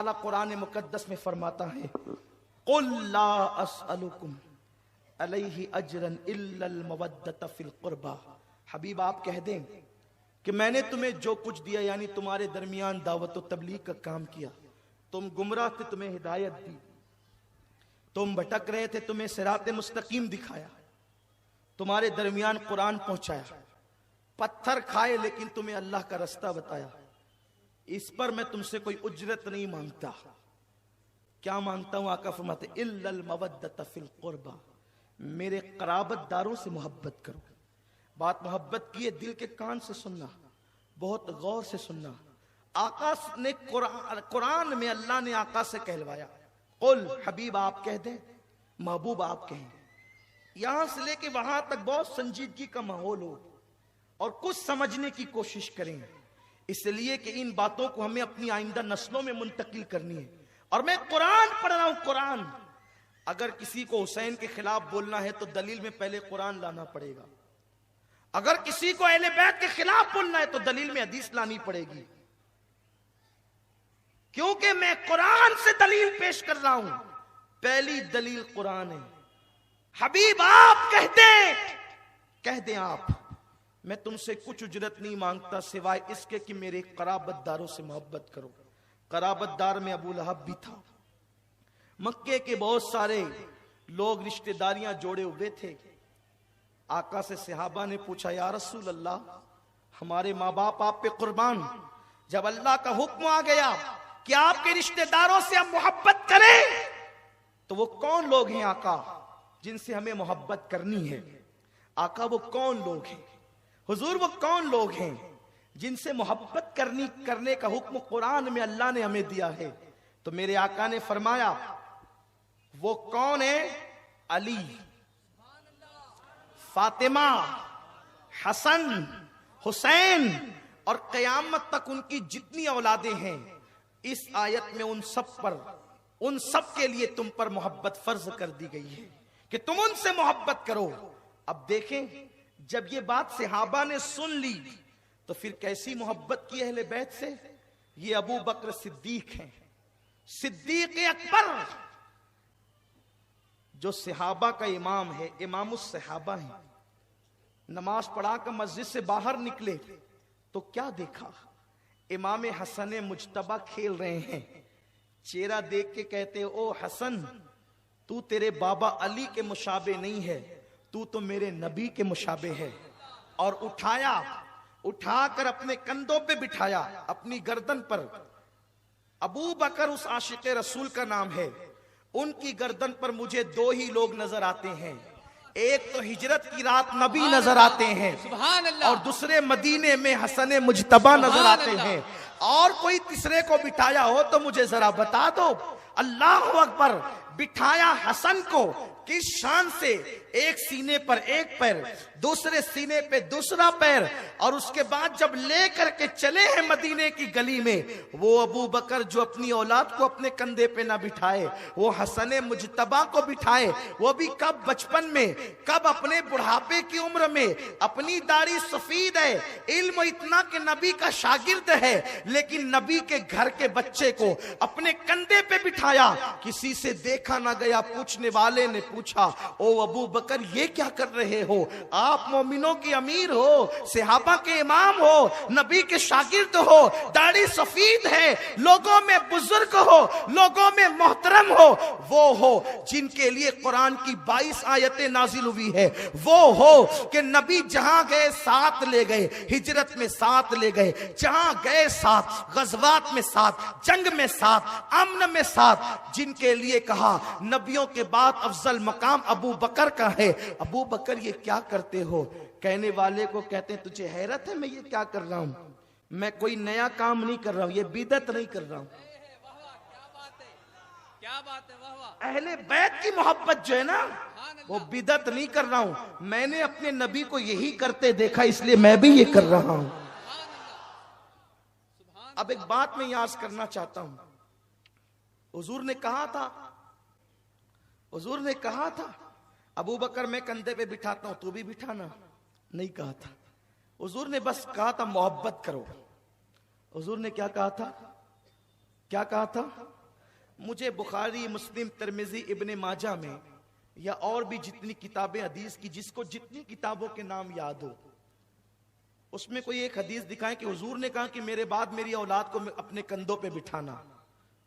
اللہ قرآن مقدس میں فرماتا ہے قُلْ لَا أَسْأَلُكُمْ عَلَيْهِ أَجْرًا إِلَّا الْمَوَدَّةَ فِي الْقُرْبَى۔ حبیب آپ کہہ دیں کہ میں نے تمہیں جو کچھ دیا، یعنی تمہارے درمیان دعوت و تبلیغ کا کام کیا، تم گمراہ تھے تمہیں ہدایت دی، تم بھٹک رہے تھے تمہیں صراط مستقیم دکھایا، تمہارے درمیان قرآن پہنچایا، پتھر کھائے لیکن تمہیں اللہ کا رستہ بتایا، اس پر میں تم سے کوئی اجرت نہیں مانگتا۔ کیا مانگتا ہوں؟ آقا فرماتے الا المودۃ فی القربى، میرے قرابت داروں سے محبت کرو۔ بات محبت کی ہے، دل کے کان سے سننا، بہت غور سے سننا۔ آقا نے قرآن میں اللہ نے آقا سے کہلوایا قل، حبیب آپ کہہ دیں، محبوب آپ کہیں، یہاں سے لے کے وہاں تک بہت سنجیدگی کا ماحول ہو اور کچھ سمجھنے کی کوشش کریں، اس لیے کہ ان باتوں کو ہمیں اپنی آئندہ نسلوں میں منتقل کرنی ہے۔ اور میں قرآن پڑھ رہا ہوں، قرآن۔ اگر کسی کو حسین کے خلاف بولنا ہے تو دلیل میں پہلے قرآن لانا پڑے گا، اگر کسی کو اہل بیت کے خلاف بولنا ہے تو دلیل میں حدیث لانی پڑے گی، کیونکہ میں قرآن سے دلیل پیش کر رہا ہوں۔ پہلی دلیل قرآن ہے۔ حبیب آپ کہہ دیں آپ، میں تم سے کچھ اجرت نہیں مانگتا سوائے اس کے کہ میرے قرابت داروں سے محبت کرو۔ قرابت دار میں ابو لہب بھی تھا، مکے کے بہت سارے لوگ رشتہ داریاں جوڑے ہوئے تھے۔ آقا سے صحابہ نے پوچھا یا رسول اللہ، ہمارے ماں باپ آپ پہ قربان، جب اللہ کا حکم آ گیا کہ آپ کے رشتہ داروں سے ہم محبت کریں تو وہ کون لوگ ہیں آقا جن سے ہمیں محبت کرنی ہے؟ آقا وہ کون لوگ ہیں؟ حضور وہ کون لوگ ہیں جن سے محبت کرنے کا حکم قرآن میں اللہ نے ہمیں دیا ہے؟ تو میرے آقا نے فرمایا وہ کون ہے؟ علی، فاطمہ، حسن، حسین، اور قیامت تک ان کی جتنی اولادیں ہیں۔ اس آیت میں ان سب کے لیے تم پر محبت فرض کر دی گئی ہے کہ تم ان سے محبت کرو۔ اب دیکھیں، جب یہ بات صحابہ نے سن لی تو پھر کیسی محبت کی اہل بیت سے؟ یہ ابو بکر صدیق ہیں، صدیق اکبر، جو صحابہ کا امام ہے، امام الصحابہ ہیں۔ نماز پڑھا کر مسجد سے باہر نکلے تو کیا دیکھا؟ امام حسن مجتبی کھیل رہے ہیں، چہرہ دیکھ کے کہتے او حسن، تو تیرے بابا علی کے مشابہ نہیں ہے، تو میرے نبی کے مشابہ ہے۔ اور اٹھا کر اپنے کندھوں پہ بٹھایا، اپنی گردن پر۔ ابو بکر اس عاشق رسول کا نام ہے، ان کی گردن پر مجھے دو ہی لوگ نظر آتے ہیں، ایک تو ہجرت کی رات نبی نظر آتے ہیں، اور دوسرے مدینے میں حسن مجتبی نظر آتے ہیں، اور کوئی تیسرے کو بٹھایا ہو تو مجھے ذرا بتا دو۔ اللہ اکبر! بٹھایا حسن کو، کس شان سے؟ ایک سینے پر ایک پیر، دوسرے سینے پہ دوسرا پیر، اور اس کے بعد جب لے کر کے چلے ہیں مدینے کی گلی میں، وہ ابو بکر جو اپنی اولاد کو اپنے کندھے پہ نہ بٹھائے، وہ حسن مجتبی کو بٹھائے، وہ بھی کب؟ بچپن میں، کب؟ اپنے بڑھاپے کی عمر میں۔ اپنی داڑھی سفید ہے، علم اتنا کہ نبی کا شاگرد ہے، لیکن نبی کے گھر کے بچے کو اپنے کندھے پہ بٹھایا۔ کسی سے دیکھا نہ گیا، پوچھنے والے نے پوچھا او ابو بکر یہ کیا کر رہے ہو؟ آپ مومنوں کی امیر ہو، صحابہ کے امام ہو، نبی کے شاگرد ہو، داڑھی سفید ہے، لوگوں میں بزرگ ہو، لوگوں میں محترم ہو، وہ ہو جن کے لیے قرآن کی 22 آیتیں نازل ہوئی ہے، وہ ہو کہ نبی جہاں گئے ساتھ لے گئے، ہجرت میں ساتھ لے گئے، جہاں گئے ساتھ، غزوات میں ساتھ، جنگ میں ساتھ، امن میں ساتھ، جن کے لیے کہا نبیوں کے بعد افضل مقام ابو بکر کا ہے۔ ابو بکر یہ کیا کرتے ہو؟ کہنے والے کو کہتے ہیں تجھے حیرت ہے میں یہ کیا کر رہا ہوں؟ میں کوئی نیا کام نہیں کر رہا ہوں، یہ بدعت نہیں کر رہا ہوں۔ اہل بیت کی محبت جو ہے نا، وہ بدعت نہیں کر رہا ہوں، میں نے اپنے نبی کو یہی کرتے دیکھا اس لیے میں بھی یہ کر رہا ہوں۔ اب ایک بات میں یاد کرنا چاہتا ہوں، حضور نے کہا تھا ابو بکر میں کندھے پہ بٹھاتا ہوں تو بھی بٹھانا، نہیں کہا تھا۔ حضور نے بس کہا تھا محبت کرو۔ حضور نے کیا کہا تھا؟ کیا کہا تھا؟ مجھے بخاری، مسلم، ترمذی، ابن ماجہ میں یا اور بھی جتنی کتابیں حدیث کی، جس کو جتنی کتابوں کے نام یاد ہو، اس میں کوئی ایک حدیث دکھائیں کہ حضور نے کہا کہ میرے بعد میری اولاد کو اپنے کندھوں پہ بٹھانا.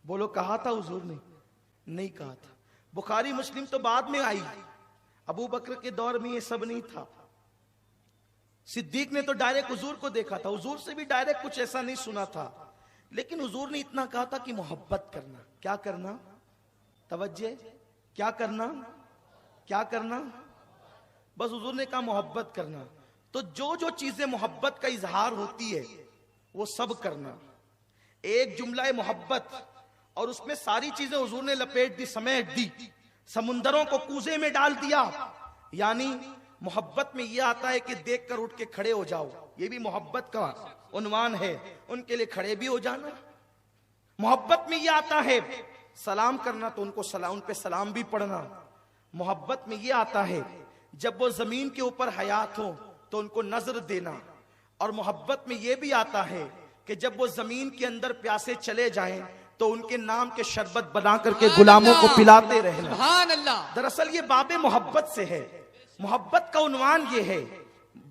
بولو کہا تھا حضور نے؟ نہیں کہا تھا. بخاری مسلم تو بعد میں آئی، ابو بکر کے دور میں یہ سب نہیں تھا. صدیق نے تو ڈائریکٹ حضور کو دیکھا تھا، حضور سے بھی ڈائریکٹ کچھ ایسا نہیں سنا تھا، لیکن حضور نے اتنا کہا تھا کہ محبت کرنا. کیا کرنا؟ توجہ، کیا کرنا؟ کیا کرنا؟ بس حضور نے کہا محبت کرنا. تو جو چیزیں محبت کا اظہار ہوتی ہے وہ سب کرنا. ایک جملہ محبت اور اس میں ساری چیزیں حضور نے لپیٹ دی، سمیٹ دی، سمندروں کو کوزے میں ڈال دیا. یعنی محبت میں یہ آتا ہے کہ دیکھ کر اٹھ کے کھڑے ہو جاؤ، یہ بھی محبت کا عنوان ہے. ان کے لیے کھڑے بھی ہو جانا. محبت میں یہ آتا ہے سلام کرنا تو ان کو سلام، ان پہ سلام بھی پڑھنا. محبت میں یہ آتا ہے جب وہ زمین کے اوپر حیات ہو تو ان کو نظر دینا. اور محبت میں یہ بھی آتا ہے کہ جب وہ زمین کے اندر پیاسے چلے جائیں تو ان کے نام کے شربت بنا کر کے غلاموں کو پلاتے رہنا. سبحان اللہ. دراصل یہ باب محبت سے ہے. محبت کا عنوان یہ ہے،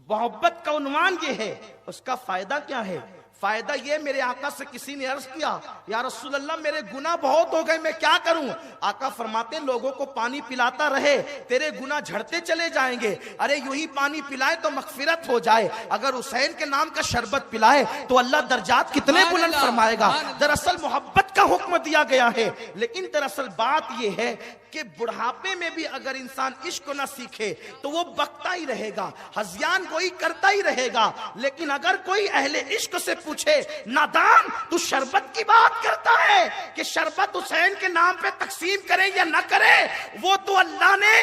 محبت کا عنوان یہ ہے. اس کا فائدہ کیا ہے؟ فائدہ یہ، میرے آقا سے کسی نے عرض کیا یا رسول اللہ میرے گناہ بہت ہو گئے، میں کیا کروں؟ آقا فرماتے ہیں لوگوں کو پانی پلاتا رہے، تیرے گناہ جھڑتے چلے جائیں گے. ارے یوں ہی پانی پلائے تو مغفرت ہو جائے، اگر حسین کے نام کا شربت پلائے تو اللہ درجات کتنے بلند فرمائے گا. دراصل محبت کا حکم دیا گیا ہے. لیکن دراصل بات یہ ہے کہ بڑھاپے میں بھی اگر انسان عشق نہ سیکھے تو وہ بکتا ہی رہے گا، ہذیان گوئی کرتا ہی رہے گا. لیکن اگر کوئی اہل عشق سے پوچھے نادان تو شربت کی بات کرتا ہے کہ شربت حسین کے نام پہ تقسیم کرے یا نہ کرے، وہ تو اللہ نے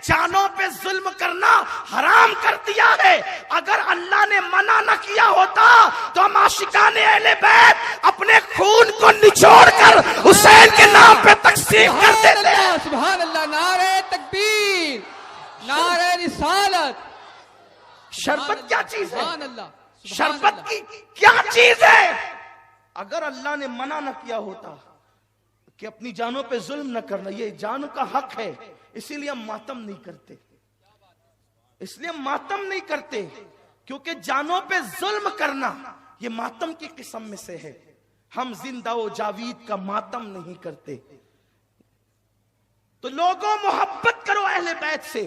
جانوں پہ ظلم کرنا حرام کر دیا ہے. اگر اللہ نے منع نہ کیا ہوتا تو ہم عاشقان اہل بیت اپنے خون کو نچوڑ کر حسین کے نام پہ تقسیم کر دیتے. سبحان اللہ. نعرہ تکبیر، نعرہ رسالت. شربت کیا چیز ہے؟ سبحان اللہ. شربت کی کیا چیز ہے؟ اگر اللہ نے منع نہ کیا ہوتا کہ اپنی جانوں پہ ظلم نہ کرنا، یہ جان کا حق ہے، اسی لیے ہم ماتم نہیں کرتے. اس لیے ہم ماتم نہیں کرتے کیونکہ جانوں پہ ظلم کرنا یہ ماتم کی قسم میں سے ہے. ہم زندہ و جاوید کا ماتم نہیں کرتے. تو لوگوں محبت کرو اہل بیت سے.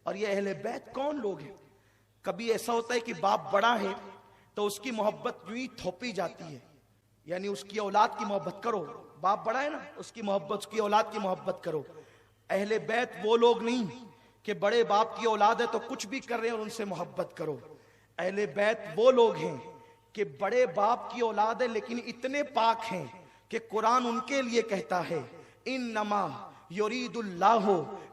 اور یہ اہل بیت کون لوگ ہیں؟ کبھی ایسا ہوتا ہے کہ باپ بڑا ہے تو اس کی محبت یوں ہی تھوپی جاتی ہے، یعنی اس کی اولاد کی محبت کرو. باپ بڑا ہے نا، اس کی محبت، اس کی اولاد کی محبت کرو. اہل بیت وہ لوگ نہیں کہ بڑے باپ کی اولاد ہے تو کچھ بھی کر رہے ہیں اور ان سے محبت کرو. اہل بیت وہ لوگ ہیں کہ بڑے باپ کی اولاد ہے لیکن اتنے پاک ہیں کہ قرآن ان کے لیے کہتا ہے انما یرید اللہ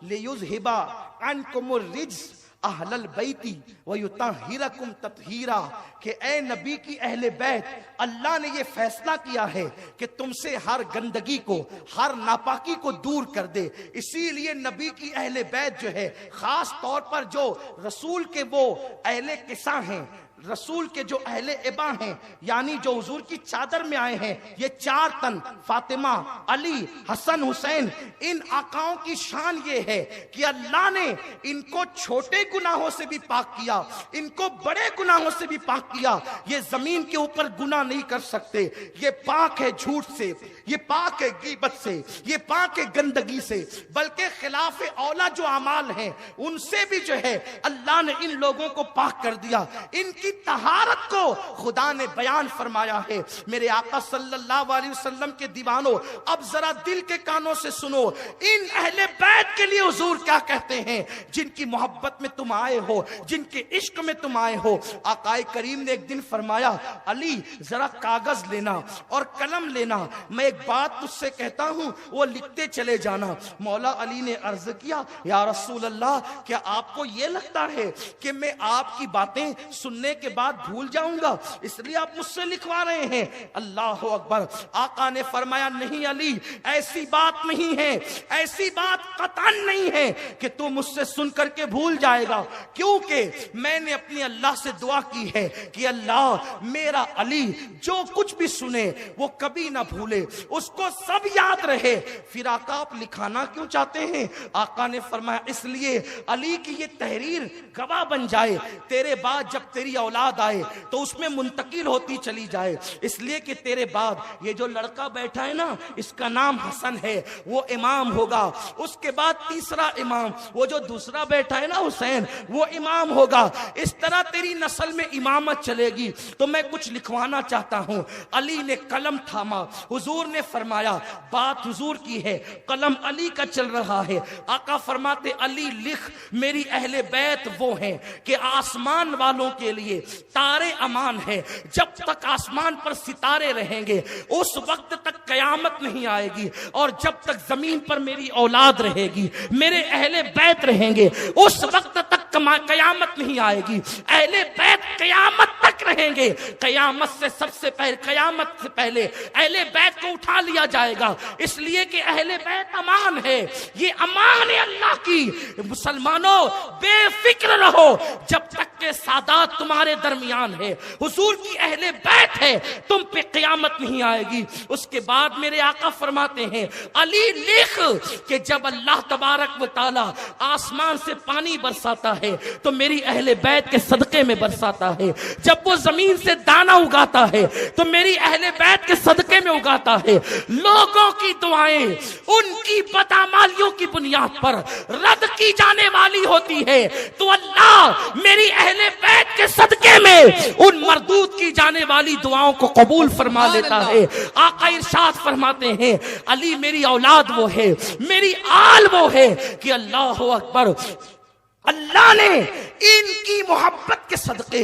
لیذھب عنکم الرجس اہل البیت ویطہرکم تطہیرا. کہ اے نبی کی اہل بیت، اللہ نے یہ فیصلہ کیا ہے کہ تم سے ہر گندگی کو، ہر ناپاکی کو دور کر دے. اسی لیے نبی کی اہل بیت جو ہے، خاص طور پر جو رسول کے وہ اہل قصہ ہیں، رسول کے جو اہل ابا ہیں، یعنی جو حضور کی چادر میں آئے ہیں، یہ 4 تن فاطمہ، علی، حسن، حسین، ان آقاؤں کی شان یہ ہے کہ اللہ نے ان کو چھوٹے گناہوں سے بھی پاک کیا، ان کو بڑے گناہوں سے بھی پاک کیا. یہ زمین کے اوپر گناہ نہیں کر سکتے. یہ پاک ہے جھوٹ سے، یہ پاک ہے غیبت سے، یہ پاک ہے گندگی سے، بلکہ خلاف اولا جو اعمال ہیں ان سے بھی جو ہے اللہ نے ان لوگوں کو پاک کر دیا. ان کی طہارت کو خدا نے بیان فرمایا ہے. میرے آقا صلی اللہ علیہ وسلم کے دیوانوں، اب ذرا دل کے کانوں سے سنو، ان اہل بیت کے لیے حضور کیا کہتے ہیں، جن کی محبت میں تم آئے ہو، جن کے عشق میں تم آئے ہو. آقا کریم نے ایک دن فرمایا علی ذرا کاغذ لینا اور قلم لینا، میں ایک بات تجھ سے کہتا ہوں وہ لکھتے چلے جانا. مولا علی نے عرض کیا یا رسول اللہ، کیا آپ کو یہ لگتا ہے کہ میں آپ کی باتیں سننے کے بعد بھول جاؤں گا، اس لیے آپ مجھ سے لکھوا رہے ہیں۔ اللہ اکبر۔ آقا نے فرمایا نہیں علی، ایسی بات نہیں ہے، ایسی بات قطعاً نہیں ہے کہ تو مجھ سے سن کر کے بھول جائے گا، کیونکہ میں نے اپنی اللہ سے دعا کی ہے کہ اللہ میرا علی جو کچھ بھی سنے وہ کبھی نہ بھولے، اس کو سب یاد رہے۔ پھر آقا آپ لکھانا کیوں چاہتے ہیں؟ آقا نے فرمایا اس لیے علی کی یہ تحریر گواہ بن جائے، تیرے بعد جب تیری اولاد آئے تو اس میں منتقل ہوتی چلی جائے، اس لیے کہ تیرے بعد یہ جو لڑکا بیٹھا ہے نا، اس کا نام حسن ہے، وہ امام ہوگا، اس کے بعد تیسرا امام، وہ جو دوسرا بیٹھا ہے نا حسین، وہ امام ہوگا، اس طرح تیری نسل میں امامت چلے گی۔ تو میں کچھ لکھوانا چاہتا ہوں۔ علی نے قلم تھاما، حضور نے فرمایا بات حضور کی ہے، قلم علی کا چل رہا ہے۔ آقا فرماتے علی لکھ، میری اہل بیت وہ ہیں کہ آسمان والوں کے لیے تارے امان ہے، جب تک آسمان پر ستارے رہیں گے اس وقت تک قیامت نہیں آئے گی، اور جب تک زمین پر میری اولاد رہے گی، میرے اہل بیت رہیں گے، اس وقت تک قیامت نہیں آئے گی۔ اہل بیت قیامت تک رہیں گے، قیامت سے سب سے پہلے، قیامت سے پہلے اہل بیت کو اٹھا لیا جائے گا، اس لیے کہ اہل بیت امان ہے، یہ امان ہے اللہ کی۔ مسلمانوں بے فکر رہو جب تک کہ سادات تمہارے درمیان ہے، حضور کی اہل بیت ہے، تم پہ قیامت نہیں آئے گی۔ اس کے بعد میرے آقا فرماتے ہیں علی لکھ کہ جب اللہ تبارک و تعالی آسمان سے پانی برساتا ہے تو میری اہل بیت کے صدقے میں برساتا ہے، جب وہ زمین سے دانہ اگاتا ہے تو میری اہل بیت کے صدقے میں اگاتا ہے۔ لوگوں کی دعائیں ان کی بدعمالیوں کی بنیاد پر رد کی جانے والی ہوتی ہے، تو اللہ میری اہل بیت کے صدقے میں ان مردود کی جانے والی دعاؤں کو قبول فرما لیتا ہے۔ آقا ارشاد فرماتے ہیں علی میری اولاد وہ ہے، میری آل وہ ہے کہ اللہ اکبر، اللہ نے ان کی محبت کے صدقے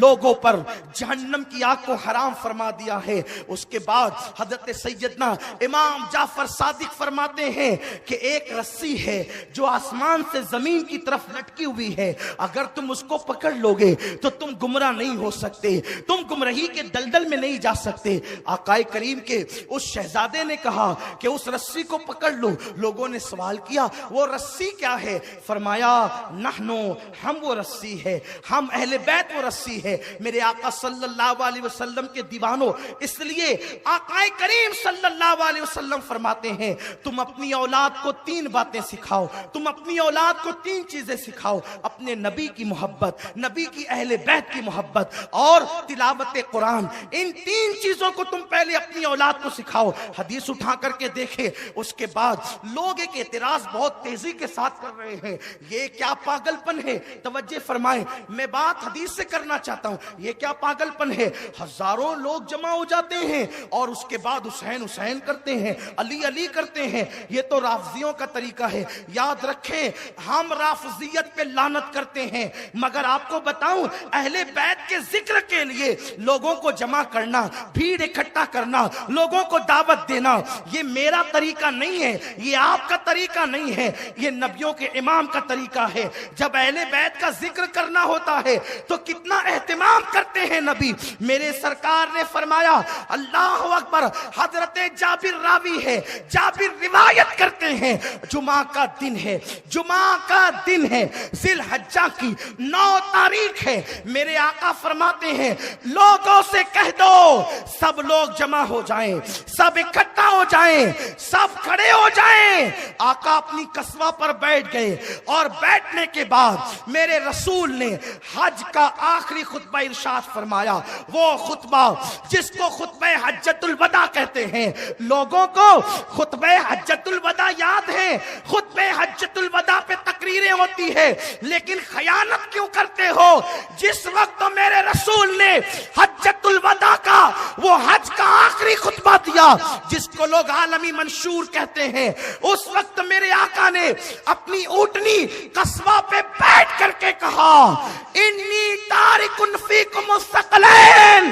لوگوں پر جہنم کی آگ کو حرام فرما دیا ہے۔ اس کے بعد حضرت سیدنا امام جعفر صادق فرماتے ہیں کہ ایک رسی ہے جو آسمان سے زمین کی طرف لٹکی ہوئی ہے، اگر تم اس کو پکڑ لو گے تو تم گمراہ نہیں ہو سکتے، تم گمراہی کے دلدل میں نہیں جا سکتے۔ آقا کریم کے اس شہزادے نے کہا کہ اس رسی کو پکڑ لو۔ لوگوں نے سوال کیا وہ رسی کیا ہے؟ فرمایا نحنو، ہم وہ رسی ہے، ہم اہل بیت وہ رسی ہے۔ میرے آقا صلی اللہ علیہ وسلم کے دیوانوں، اس لیے آقا کریم صلی اللہ علیہ وسلم فرماتے ہیں تم اپنی اولاد کو 3 باتیں سکھاؤ، تم اپنی اولاد کو 3 چیزیں سکھاؤ، اپنے نبی کی محبت، نبی کی اہل بیت کی محبت اور تلاوت قرآن۔ ان 3 چیزوں کو تم پہلے اپنی اولاد کو سکھاؤ۔ حدیث اٹھا کر کے دیکھے، اس کے بعد لوگ ایک اعتراض بہت تیزی کے ساتھ کر رہے ہیں، یہ کیا پاگل پن ہے؟ توجہ فرمائیں، میں بات حدیث سے کرنا چاہتا ہوں، یہ کیا پاگل پن ہے؟ ہزاروں لوگ جمع ہو جاتے ہیں اور اس کے بعد حسین حسین کرتے ہیں، علی علی کرتے ہیں، یہ تو رافضیوں کا طریقہ ہے۔ یاد رکھیں ہم رافضیت پہ لعنت کرتے ہیں، مگر آپ کو بتاؤں اہل بیت کے ذکر کے لیے لوگوں کو جمع کرنا، بھیڑ اکٹھا کرنا، لوگوں کو دعوت دینا، یہ میرا طریقہ نہیں ہے، یہ آپ کا طریقہ نہیں ہے، یہ نبیوں کے امام کا طریقہ ہے۔ جب اہل بیت کا ذکر کرنا ہوتا ہے تو کتنا اہتمام کرتے ہیں نبی۔ میرے سرکار نے فرمایا اللہ اکبر، حضرت جابر راوی ہے، جابر روایت کرتے ہیں جمعہ کا دن ہے، جمعہ کا دن ہے، ذی الحجہ کی 9 تاریخ ہے۔ میرے آقا فرماتے ہیں لوگوں سے کہہ دو سب لوگ جمع ہو جائیں، سب اکٹھا ہو جائیں، سب کھڑے ہو جائیں۔ آقا اپنی قصبہ پر بیٹھ گئے اور بیٹھنے کے بعد میرے رسول نے حج کا آخری خطبہ ارشاد فرمایا، وہ خطبہ جس کو خطبہ حجۃ الوداع کہتے ہیں۔ لوگوں کو خطبہ حجۃ الوداع یاد ہے، خطبہ حجۃ الوداع پہ تقریریں ہوتی ہے، لیکن خیانت کیوں کرتے ہو؟ جس وقت میرے رسول نے حجۃ الوداع کا وہ حج کا آخری خطبہ دیا جس کو لوگ عالمی منشور کہتے ہیں، اس وقت میرے آقا نے اپنی اونٹنی قصبہ پہ بیٹھ کر کے کہا انی تارک فیکم الثقلین،